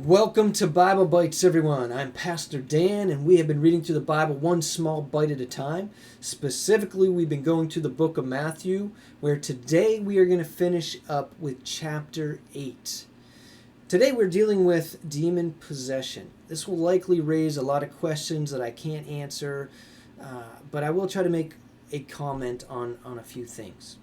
Welcome to Bible Bites, everyone. I'm Pastor Dan, and we have been reading through the Bible one small bite at a time. Specifically, we've been going through the book of Matthew, where today we are going to finish up with chapter 8. Today we're dealing with demon possession. This will likely raise a lot of questions that I can't answer, but I will try to make a comment on a few things.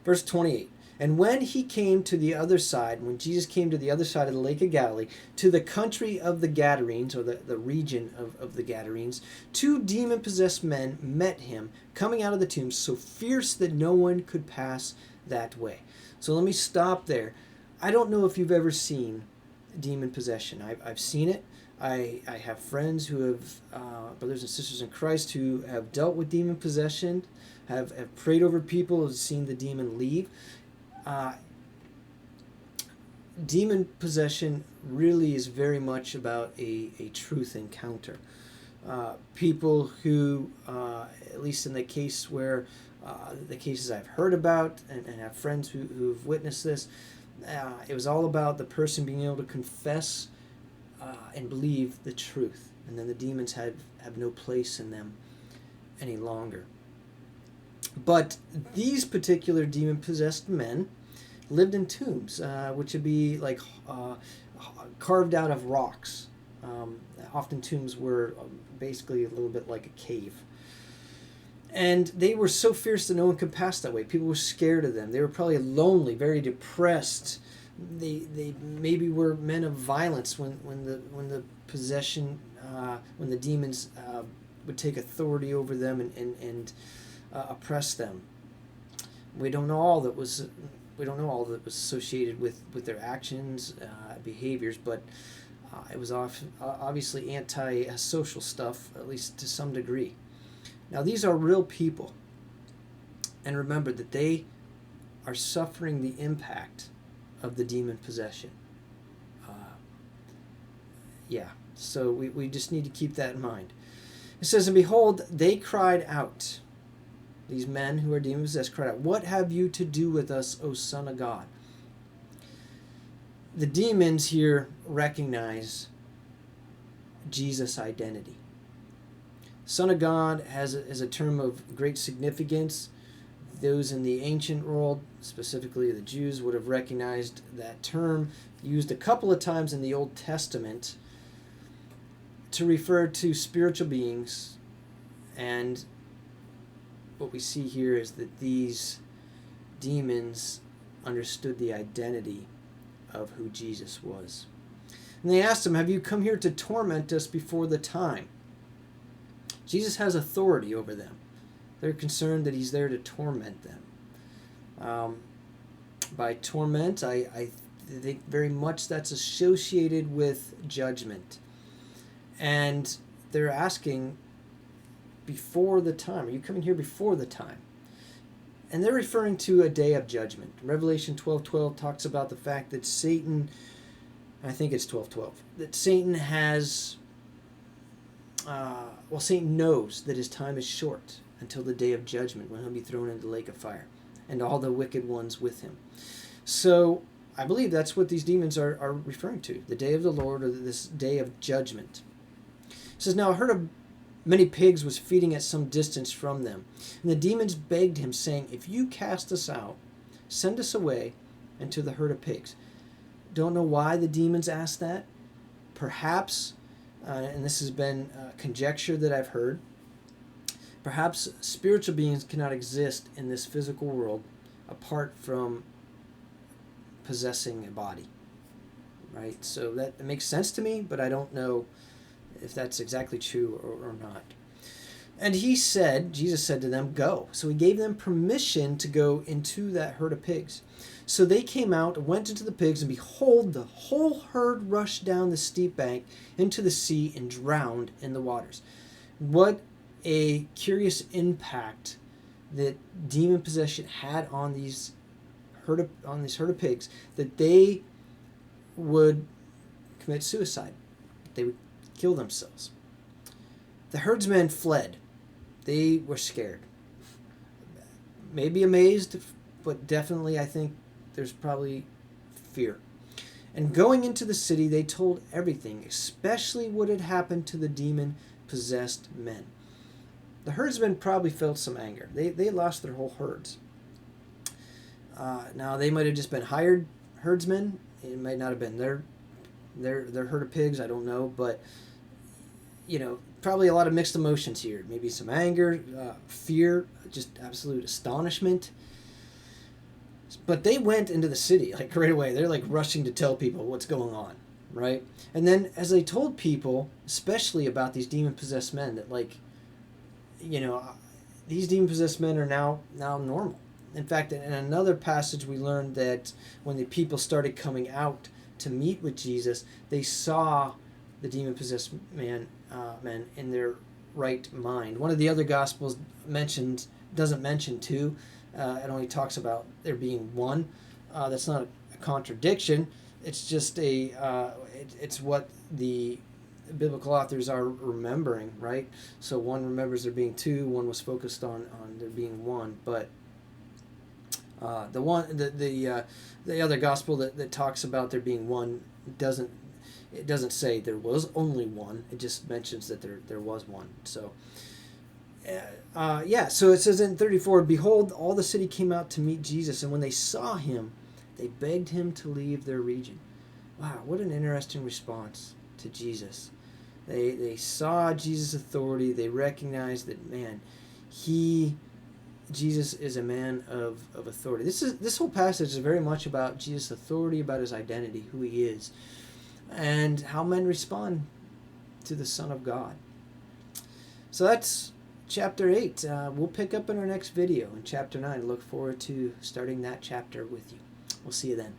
Verse 28. And when he came to the other side, when Jesus came to the other side of the lake of Galilee, to the country of the Gadarenes, or the region of the Gadarenes, two demon-possessed men met him, coming out of the tombs, so fierce that no one could pass that way. So let me stop there. I don't know if you've ever seen demon possession. I've seen it. I have friends who have, brothers and sisters in Christ, who have dealt with demon possession, have prayed over people, have seen the demon leave. Demon possession really is very much about a truth encounter. People who, at least in the case where the cases I've heard about and have friends who've witnessed this, it was all about the person being able to confess and believe the truth, and then the demons have no place in them any longer. But these particular demon-possessed men lived in tombs, which would be like carved out of rocks. Often tombs were basically a little bit like a cave. And they were so fierce that no one could pass that way. People were scared of them. They were probably lonely, very depressed. They maybe were men of violence when the possession, when the demons would take authority over them and oppress them. We don't know all that was associated with their actions, behaviors, but it was obviously anti-social stuff, at least to some degree. Now, these are real people, and remember that they are suffering the impact of the demon possession. So we just need to keep that in mind. It says, and behold, they cried out. These men who are demon-possessed cried out, "What have you to do with us, O Son of God?" The demons here recognize Jesus' identity. Son of God is a term of great significance. Those in the ancient world, specifically the Jews, would have recognized that term, used a couple of times in the Old Testament to refer to spiritual beings. And what we see here is that these demons understood the identity of who Jesus was. And they asked him, "Have you come here to torment us before the time?" Jesus has authority over them. They're concerned that he's there to torment them. By torment, I think very much that's associated with judgment. And they're asking, before the time? Are you coming here before the time? And they're referring to a day of judgment. Revelation 12:12 talks about the fact that Satan, I think it's 12:12, that Satan has, Satan knows that his time is short until the day of judgment when he'll be thrown into the lake of fire and all the wicked ones with him. So I believe that's what these demons are referring to, the day of the Lord, or this day of judgment. It says, now a herd of many pigs was feeding at some distance from them. And the demons begged him, saying, "If you cast us out, send us away into the herd of pigs." Don't know why the demons asked that. Perhaps, and this has been conjecture that I've heard, perhaps spiritual beings cannot exist in this physical world apart from possessing a body. Right? So that makes sense to me, but I don't know if that's exactly true or not. And Jesus said to them, "Go." So he gave them permission to go into that herd of pigs. So they came out and went into the pigs, and behold, the whole herd rushed down the steep bank into the sea and drowned in the waters. What a curious impact that demon possession had on these herd of pigs, that they would commit suicide. They would kill themselves. The herdsmen fled. They were scared. Maybe amazed, but definitely I think there's probably fear. And going into the city, they told everything, especially what had happened to the demon-possessed men. The herdsmen probably felt some anger. They lost their whole herds. Now, they might have just been hired herdsmen. It might not have been their herd of pigs. I don't know. But, probably a lot of mixed emotions here. Maybe some anger, fear, just absolute astonishment. But they went into the city, like, right away. They're, like, rushing to tell people what's going on, right? And then as they told people, especially about these demon-possessed men, that, like, these demon-possessed men are now normal. In fact, in another passage, we learned that when the people started coming out to meet with Jesus, they saw the demon-possessed men in their right mind. One of the other Gospels doesn't mention two. It only talks about there being one. That's not a contradiction. It's just it's what the biblical authors are remembering, right? So one remembers there being two. One was focused on there being one, but the other gospel that talks about there being one doesn't say there was only one. It just mentions that there was one. So so it says in 34, behold, all the city came out to meet Jesus, and when they saw him, they begged him to leave their region. Wow, what an interesting response to Jesus. They saw Jesus' authority. They recognized that, man, Jesus is a man of authority. This whole passage is very much about Jesus' authority, about his identity, who he is, and how men respond to the Son of God. So that's chapter 8. We'll pick up in our next video in chapter 9. Look forward to starting that chapter with you. We'll see you then.